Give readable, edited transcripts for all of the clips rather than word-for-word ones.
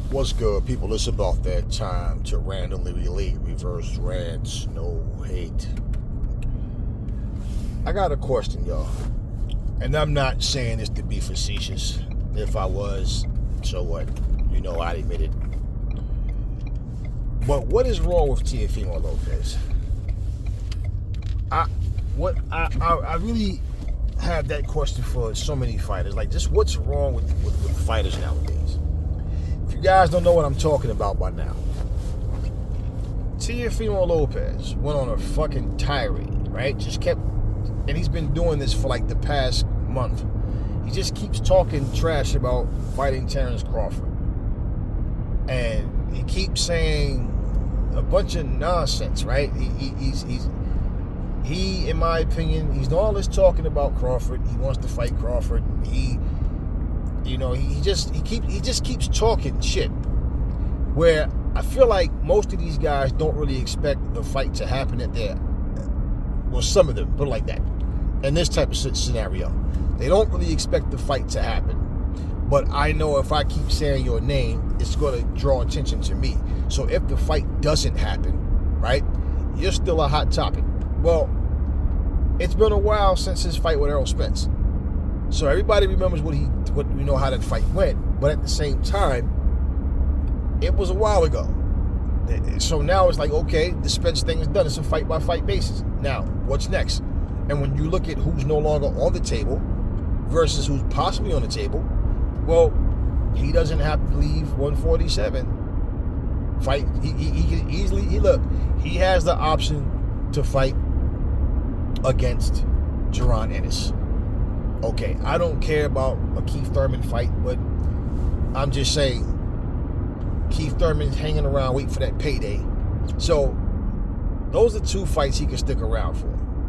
What's good, people? It's about that time to randomly relate reverse rants, no hate. I got a question, y'all. And I'm not saying this to be facetious. If I was, so what? You know, I'd admit it. But what is wrong with Teofimo Lopez? I really have that question for so many fighters. Like, just what's wrong with fighters nowadays? If you guys don't know what I'm talking about by now, Teofimo Lopez went on a fucking tirade, right? Just kept, and he's been doing this for like the past month. He just keeps talking trash about fighting Terence Crawford. And he keeps saying a bunch of nonsense, right? He, in my opinion, he's all this talking about Crawford. He wants to fight Crawford. He just keeps talking shit. Where I feel like most of these guys don't really expect the fight to happen well, some of them, put it like that. In this type of scenario, they don't really expect the fight to happen. But I know if I keep saying your name, it's going to draw attention to me. So if the fight doesn't happen, right, you're still a hot topic. Well, it's been a while since his fight with Errol Spence. So everybody remembers what we know how that fight went. But at the same time, it was a while ago. So now it's like, okay, the Spence thing is done. It's a fight-by-fight basis. Now, what's next? And when you look at who's no longer on the table versus who's possibly on the table, well, he doesn't have to leave 147. Fight. He can easily. He has the option to fight against Jermaim Ortiz. Okay, I don't care about a Keith Thurman fight, but I'm just saying Keith Thurman's hanging around waiting for that payday. So those are two fights he can stick around for.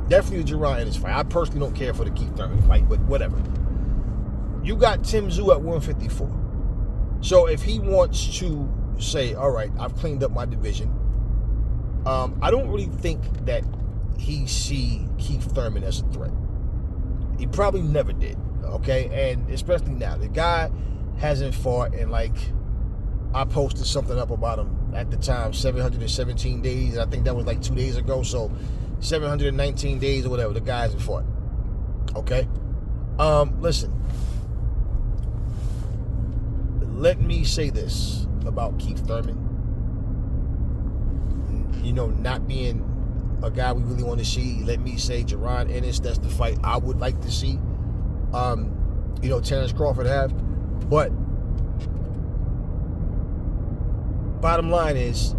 Definitely the Jermaim Ortiz fight. I personally don't care for the Keith Thurman fight, but whatever. You got Tim Tszyu at 154. So if he wants to say, all right, I've cleaned up my division, I don't really think that he see Keith Thurman as a threat. He probably never did, okay? And especially now. The guy hasn't fought in, like, I posted something up about him at the time, 717 days. I think that was like 2 days ago. So 719 days or whatever, the guy hasn't fought. Okay? Listen. Let me say this about Keith Thurman. You know, not being a guy we really want to see. Let me say Jermaim Ortiz, that's the fight I would like to see. Terence Crawford have. But bottom line is,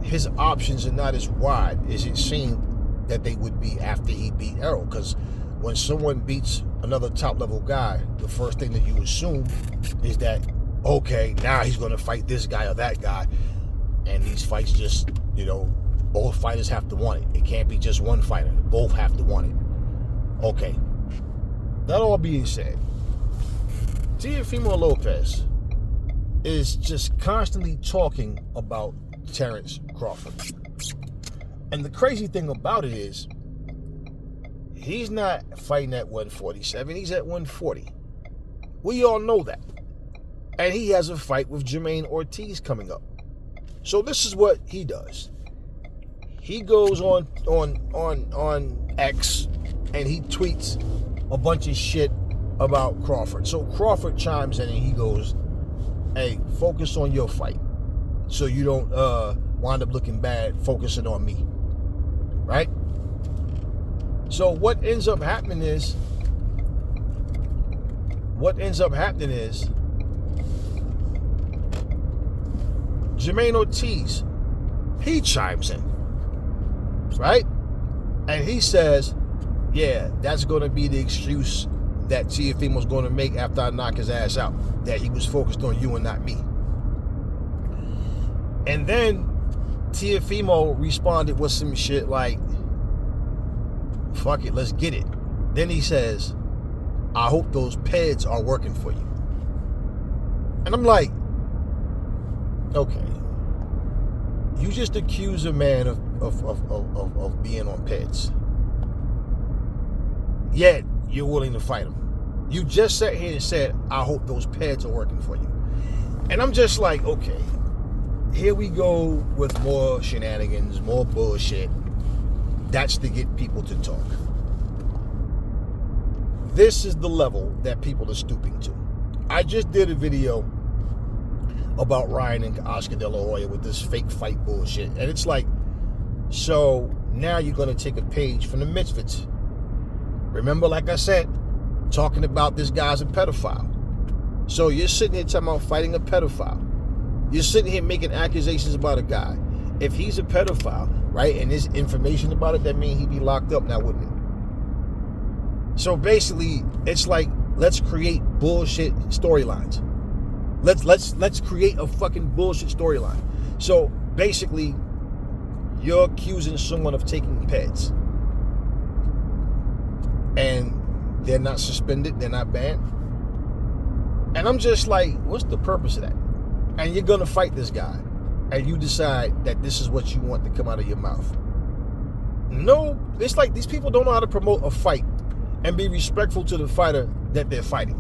his options are not as wide as it seemed that they would be after he beat Errol. Because when someone beats another top-level guy, the first thing that you assume is that, okay, now he's going to fight this guy or that guy. And these fights just, both fighters have to want it. It can't be just one fighter. Both have to want it. Okay. That all being said, Teofimo Lopez is just constantly talking about Terence Crawford. And the crazy thing about it is, he's not fighting at 147. He's at 140. We all know that. And he has a fight with Jermaim Ortiz coming up. So this is what he does. He goes on X and he tweets a bunch of shit about Crawford. So Crawford chimes in and he goes, hey, focus on your fight so you don't wind up looking bad focusing on me. Right? So what ends up happening is Jermaim Ortiz, he chimes in, right? And he says, yeah, that's going to be the excuse that Teofimo's going to make after I knock his ass out, that he was focused on you and not me. And then Teofimo responded with some shit like, fuck it, let's get it. Then he says, I hope those P.E.D.S are working for you. And I'm like, okay, you just accuse a man of being on P.E.D.S. Yet you're willing to fight him. You just sat here and said, I hope those P.E.D.S are working for you. And I'm just like, okay, here we go with more shenanigans, more bullshit. That's to get people to talk. This is the level that people are stooping to. I just did a video about Ryan and Oscar De La Hoya with this fake fight bullshit. And it's like, so now you're going to take a page from the Misfits. Remember, like I said, talking about this guy's a pedophile. So you're sitting here talking about fighting a pedophile. You're sitting here making accusations about a guy. If he's a pedophile, right, and there's information about it, that means he'd be locked up now, wouldn't it? So basically, it's like, let's create bullshit storylines. Let's create a fucking bullshit storyline. So basically, you're accusing someone of taking P.E.D.S. and they're not suspended, they're not banned. And I'm just like, what's the purpose of that? And you're gonna fight this guy, and you decide that this is what you want to come out of your mouth. No, it's like these people don't know how to promote a fight and be respectful to the fighter that they're fighting.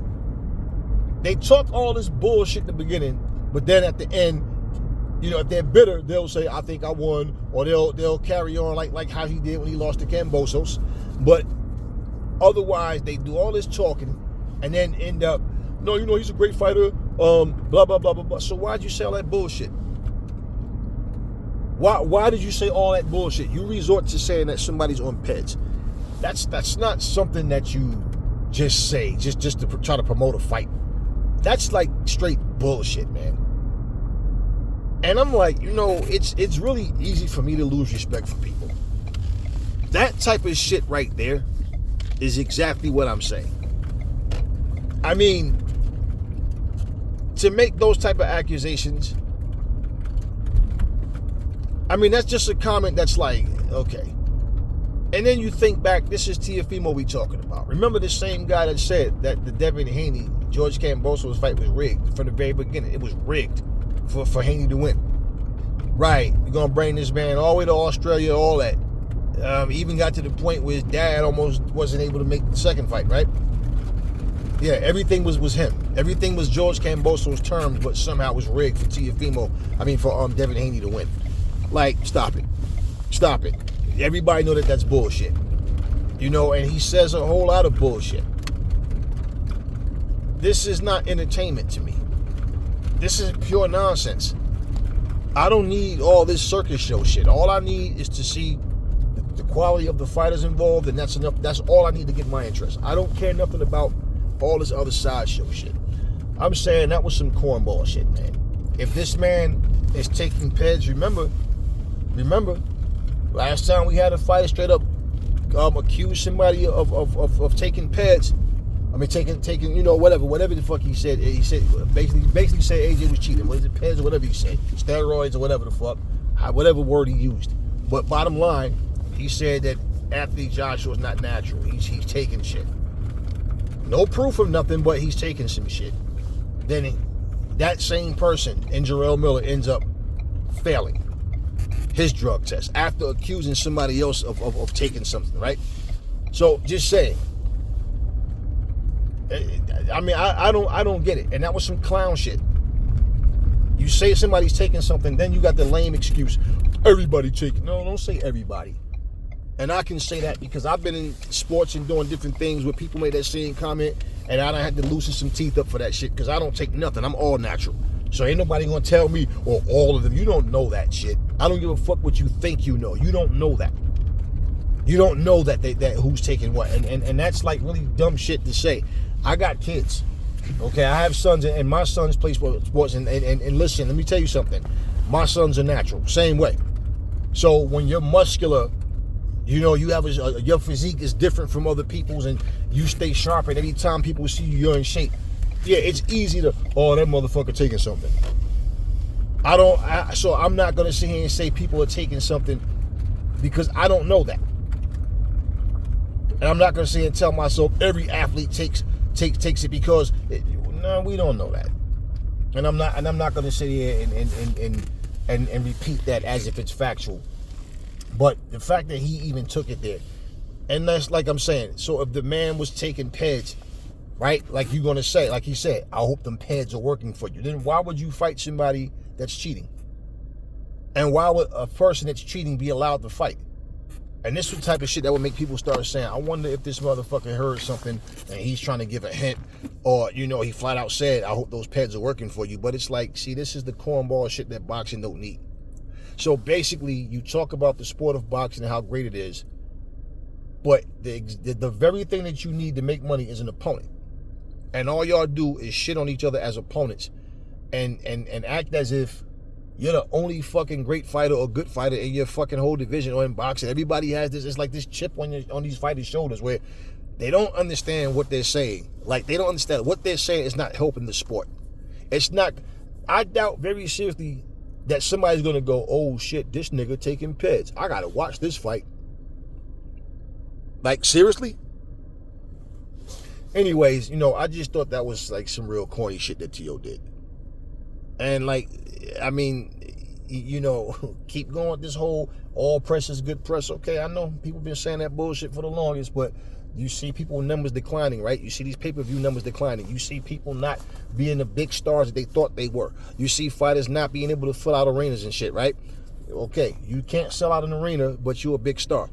They talk all this bullshit in the beginning, but then at the end, you know, if they're bitter, they'll say, I think I won, or they'll carry on like how he did when he lost to Kambosos. But otherwise, they do all this talking and then end up, no, you know, he's a great fighter, blah, blah, blah, blah, blah. So why'd you say all that bullshit? Why did you say all that bullshit? You resort to saying that somebody's on P.E.D.S. That's not something that you just say, just to try to promote a fight. That's like straight bullshit, man. And I'm like, you know, it's really easy for me to lose respect for people. That type of shit right there is exactly what I'm saying. I mean, to make those type of accusations, I mean, that's just a comment that's like, okay. And then you think back, this is Teofimo we talking about. Remember the same guy that said that the Devin Haney, George Kambosos fight was rigged from the very beginning. It was rigged for Haney to win. Right, you're going to bring this man all the way to Australia, all that. Even got to the point where his dad almost wasn't able to make the second fight, right? Yeah, everything was him. Everything was George Kambosos' terms, but somehow it was rigged for for Devin Haney to win. Like, stop it. Stop it. Everybody know that that's bullshit. You know, and he says a whole lot of bullshit. This is not entertainment to me. This is pure nonsense. I don't need all this circus show shit. All I need is to see the quality of the fighters involved, and that's enough. That's all I need to get my interest. I don't care nothing about all this other sideshow shit. I'm saying that was some cornball shit, man. If this man is taking P.E.D.S, remember, last time we had a fighter straight up accuse somebody of taking P.E.D.S. I mean, taking, you know, whatever the fuck he said. He said basically said AJ was cheating. What is it, P.E.D.S or whatever he said, steroids or whatever the fuck, whatever word he used. But bottom line, he said that athlete Joshua is not natural. He's taking shit. No proof of nothing, but he's taking some shit. Then that same person in Jarrell Miller ends up failing his drug test after accusing somebody else of taking something, right? So just saying. I mean, I don't get it. And that was some clown shit. You say somebody's taking something, then you got the lame excuse. Everybody taking. No, don't say everybody. And I can say that because I've been in sports and doing different things where people made that same comment, and I done had to loosen some teeth up for that shit because I don't take nothing. I'm all natural. So ain't nobody gonna tell me, or all of them. You don't know that shit. I don't give a fuck what you think you know. You don't know that. You don't know that who's taking what. And that's like really dumb shit to say. I got kids. Okay, I have sons, and my sons play sports. And listen, let me tell you something. My sons are natural, same way. So when you're muscular, you know, you have your physique is different from other people's, and you stay sharp. And every time people see you, you're in shape. Yeah, it's easy to, oh, that motherfucker taking something. So I'm not gonna sit here and say people are taking something because I don't know that, and I'm not gonna sit here and tell myself every athlete takes it because no, we don't know that, and I'm not gonna sit here and repeat that as if it's factual. But the fact that he even took it there, and that's like I'm saying. So if the man was taking P.E.D.S, right? Like you're gonna say, like he said, I hope them pads are working for you. Then why would you fight somebody that's cheating? And why would a person that's cheating be allowed to fight? And this is the type of shit that would make people start saying, I wonder if this motherfucker heard something and he's trying to give a hint, or, you know, he flat out said, I hope those pads are working for you. But it's like, see, this is the cornball shit that boxing don't need. So basically, you talk about the sport of boxing and how great it is, but the very thing that you need to make money is an opponent. And all y'all do is shit on each other as opponents and act as if you're the only fucking great fighter or good fighter in your fucking whole division or in boxing. Everybody has this, it's like this chip on these fighters' shoulders where they don't understand what they're saying. Like, they don't understand what they're saying is not helping the sport. It's not, I doubt very seriously that somebody's gonna go, oh shit, this nigga taking P.E.D.S. I gotta watch this fight. Like, seriously? Anyways, you know, I just thought that was like some real corny shit that T.O. did. And like, I mean, you know, keep going with this whole all press is good press. Okay, I know people been saying that bullshit for the longest, but you see people numbers declining, right? You see these pay-per-view numbers declining. You see people not being the big stars that they thought they were. You see fighters not being able to fill out arenas and shit, right? Okay, you can't sell out an arena, but you're a big star.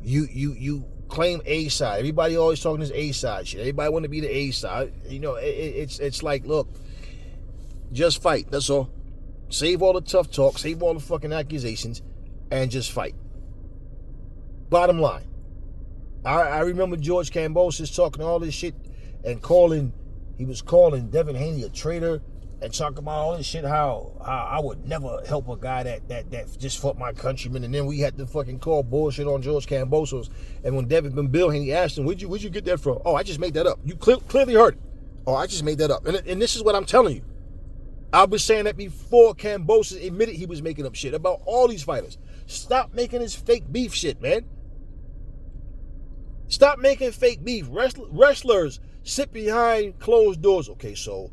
You claim A side. Everybody always talking this A side shit. Everybody want to be the A side. You know, it's like, look, just fight. That's all. Save all the tough talk. Save all the fucking accusations, and just fight. Bottom line. I remember George Kambosos talking all this shit and he was calling Devin Haney a traitor and talking about all this shit, how I would never help a guy that just fought my countrymen. And then we had to fucking call bullshit on George Kambosos. And when Bill Haney asked him, where'd you get that from? Oh, I just made that up. You clearly heard it. Oh, I just made that up. And this is what I'm telling you. I was saying that before Kambosos admitted he was making up shit about all these fighters. Stop making this fake beef shit, man. Stop making fake beef. Wrestlers sit behind closed doors. Okay, so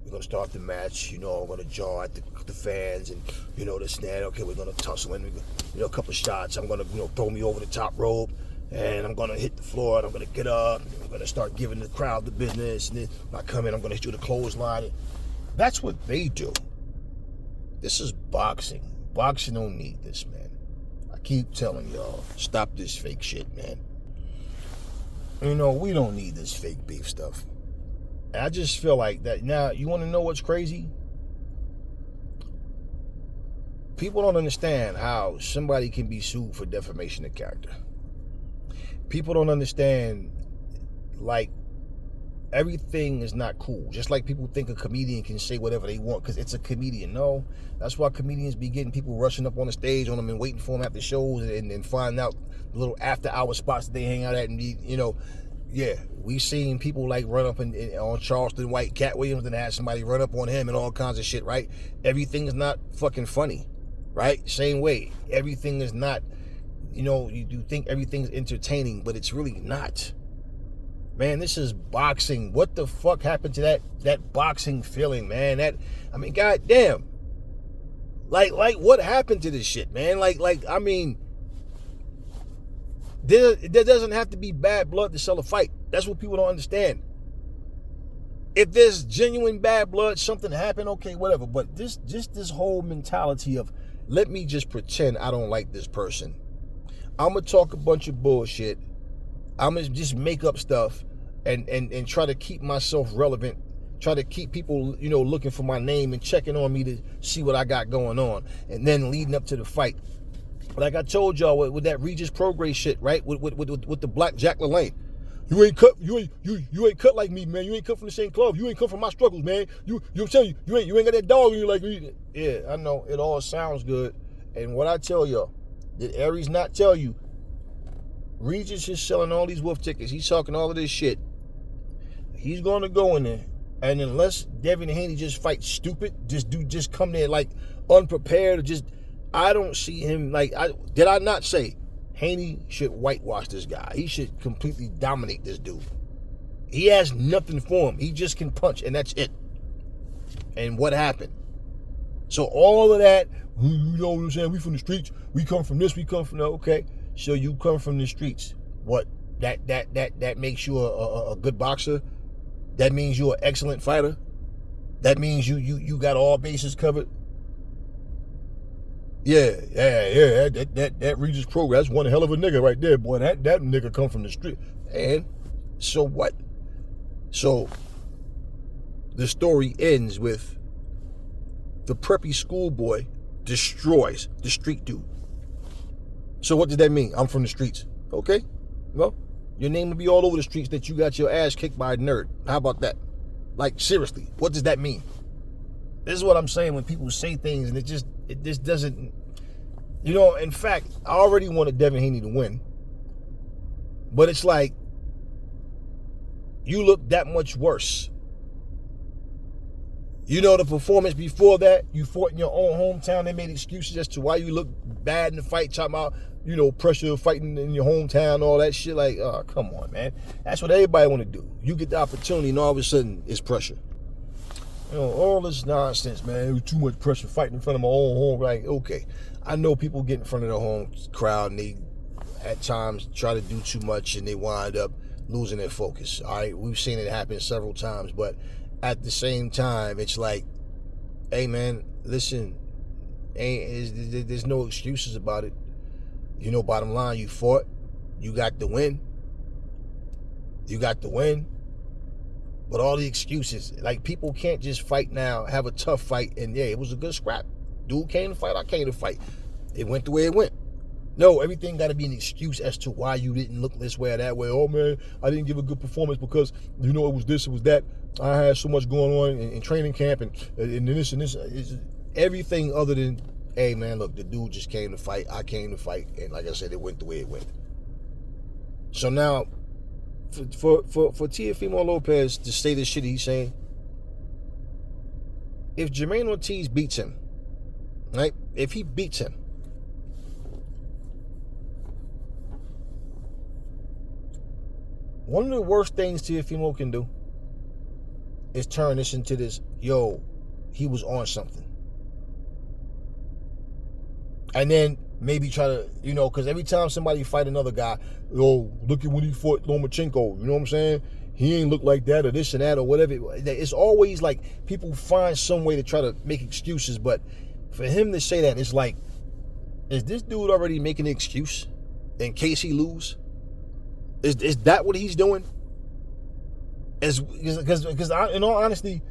we're going to start the match. You know, I'm going to jaw at the fans and, you know, this and that. Okay, we're going to tussle in, you know, a couple of shots. I'm going to, you know, throw me over the top rope. And I'm going to hit the floor. And I'm going to get up. And I'm going to start giving the crowd the business. And then when I come in, I'm going to hit you with a clothesline. That's what they do. This is boxing. Boxing don't need this, man. I keep telling y'all, stop this fake shit, man. You know, we don't need this fake beef stuff. And I just feel like that. Now, you want to know what's crazy? People don't understand how somebody can be sued for defamation of character. People don't understand, like, everything is not cool. Just like people think a comedian can say whatever they want because it's a comedian. No, that's why comedians be getting people rushing up on the stage on them and waiting for them after shows and finding out the little after-hour spots that they hang out at and be, you know, yeah, we seen people like run up on Charleston White, Cat Williams, and have somebody run up on him and all kinds of shit, right? Everything is not fucking funny, right? Same way, everything is not, you know, you do think everything's entertaining, but it's really not. Man, this is boxing. What the fuck happened to that boxing feeling, man? I mean, goddamn. Like, what happened to this shit, man? Like, I mean, there doesn't have to be bad blood to sell a fight. That's what people don't understand. If there's genuine bad blood, something happened, okay, whatever. But this whole mentality of, let me just pretend I don't like this person. I'm going to talk a bunch of bullshit. I'm going to just make up stuff and try to keep myself relevant, try to keep people, you know, looking for my name and checking on me to see what I got going on, and then leading up to the fight. Like I told y'all with that Regis Prograis shit, right? With the black Jack LaLanne. You ain't cut like me, man. You ain't cut from the same club. You ain't cut from my struggles, man. I'm telling you, you ain't got that dog in you like me. Yeah, I know. It all sounds good. And what I tell y'all, did Aries not tell you? Regis is selling all these wolf tickets. He's talking all of this shit. He's going to go in there, and unless Devin Haney just fights stupid, just come there like unprepared, or just, I don't see him like. Did I not say Haney should whitewash this guy? He should completely dominate this dude. He has nothing for him. He just can punch, and that's it. And what happened? So all of that, you know what I'm saying? We from the streets. We come from this. We come from that. Okay. So you come from the streets. What? that makes you a good boxer. That means you're an excellent fighter. That means you got all bases covered. Yeah. That Regis Pro, that's one hell of a nigga right there, boy. That nigga come from the street. And so what? So the story ends with the preppy schoolboy destroys the street dude. So what does that mean? I'm from the streets. Okay? Well, your name will be all over the streets that you got your ass kicked by a nerd. How about that? Like, seriously, what does that mean? This is what I'm saying when people say things and it just doesn't, in fact, I already wanted Devin Haney to win. But it's like, you look that much worse. The performance before that, you fought in your own hometown. They made excuses as to why you look bad in the fight, talking about, pressure of fighting in your hometown, all that shit. Like, oh, come on, man. That's what everybody want to do. You get the opportunity and all of a sudden it's pressure. All this nonsense, man. It was too much pressure fighting in front of my own home. Like, okay. I know people get in front of their home crowd and they, at times, try to do too much and they wind up losing their focus. All right? We've seen it happen several times, but at the same time, it's like, hey, man, listen, there's no excuses about it. Bottom line, you fought. You got the win. But all the excuses, like, people can't just fight now, have a tough fight, and yeah, it was a good scrap. Dude came to fight, I came to fight. It went the way it went. No, everything got to be an excuse as to why you didn't look this way or that way. Oh, man, I didn't give a good performance because, it was this, it was that. I had so much going on in training camp and this and this. It's everything other than, hey, man, look, the dude just came to fight. I came to fight. And like I said, it went the way it went. So now, for Teofimo Lopez to say this shit he's saying, if Jermaim Ortiz beats him, right? If he beats him, one of the worst things Teofimo can do is turn this into this, he was on something. And then maybe try to, because every time somebody fight another guy, look at when he fought Lomachenko, you know what I'm saying? He ain't look like that or this and that or whatever. It's always like people find some way to try to make excuses, but for him to say that, it's like, is this dude already making an excuse in case he lose? Is that what he's doing? Because in all honesty,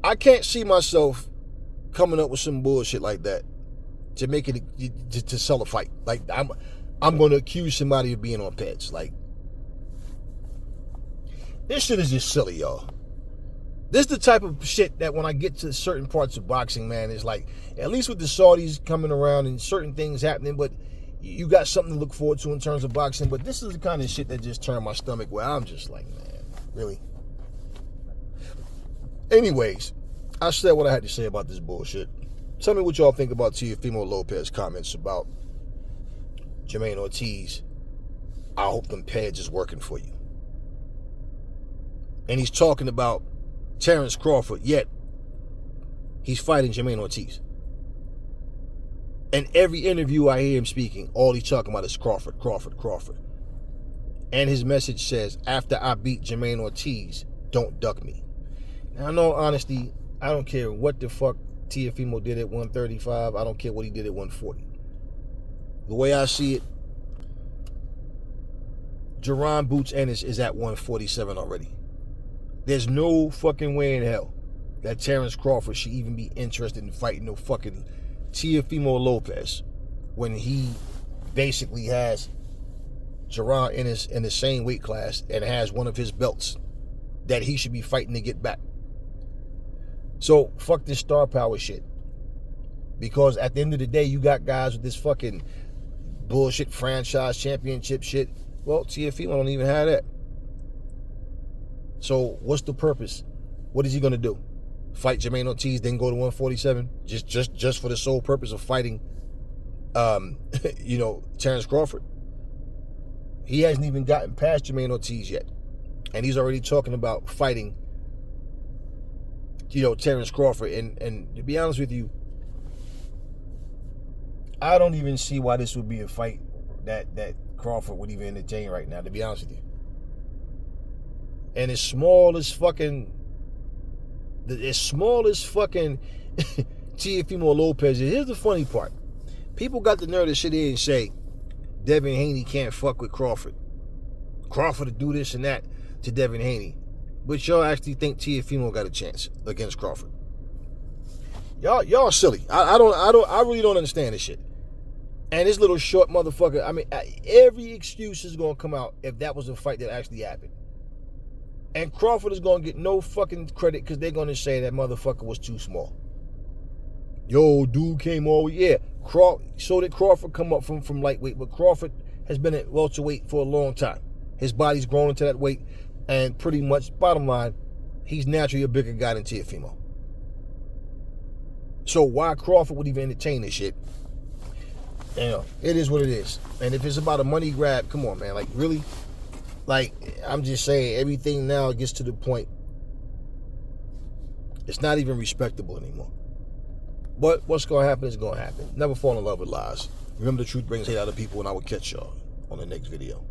I can't see myself coming up with some bullshit like that to make it to sell a fight. Like, I'm going to accuse somebody of being on P.E.D.S. Like, this shit is just silly, y'all. This is the type of shit that when I get to certain parts of boxing, man, it's like, at least with the Saudis coming around and certain things happening, but you got something to look forward to in terms of boxing. But this is the kind of shit that just turned my stomach where I'm just like, man, really? Anyways, I said what I had to say about this bullshit. Tell me what y'all think about Teofimo Lopez comments about Jermaim Ortiz. I hope them pads is working for you. And he's talking about Terence Crawford, yet he's fighting Jermaim Ortiz. And every interview I hear him speaking, all he's talking about is Crawford. And his message says, after I beat Jermaim Ortiz, don't duck me. Now, in all honesty, I don't care what the fuck Teofimo did at 135. I don't care what he did at 140. The way I see it, Jerron Boots Ennis is at 147 already. There's no fucking way in hell that Terence Crawford should even be interested in fighting no fucking Teofimo Lopez when he basically has Jerron Ennis in the same weight class and has one of his belts that he should be fighting to get back. So fuck this star power shit, because at the end of the day, you got guys with this fucking bullshit franchise championship shit. Well, Teofimo don't even have that. So what's the purpose? What is he gonna do? Fight Jermaim Ortiz, then go to 147 just for the sole purpose of fighting Terence Crawford? He hasn't even gotten past Jermaim Ortiz yet, and he's already talking about fighting Terence Crawford. And to be honest with you, I don't even see why this would be a fight that Crawford would even entertain right now, to be honest with you. And as small as fucking Teofimo Lopez is, here's the funny part. People got the nerve to sit here and say Devin Haney can't fuck with Crawford. Crawford to do this and that to Devin Haney. But y'all actually think Teofimo got a chance against Crawford. Y'all silly. I really don't understand this shit. And this little short motherfucker, I mean, every excuse is gonna come out if that was a fight that actually happened. And Crawford is gonna get no fucking credit because they're gonna say that motherfucker was too small. Yo, dude came all yeah. So did Crawford come up from lightweight, but Crawford has been at welterweight for a long time. His body's grown into that weight, and pretty much, bottom line, he's naturally a bigger guy than Teofimo. So why Crawford would even entertain this shit? You know, it is what it is. And if it's about a money grab, come on, man. Like, really? Like, I'm just saying, everything now gets to the point, it's not even respectable anymore. But what's going to happen is going to happen. Never fall in love with lies. Remember, the truth brings hate out of people, and I will catch y'all on the next video.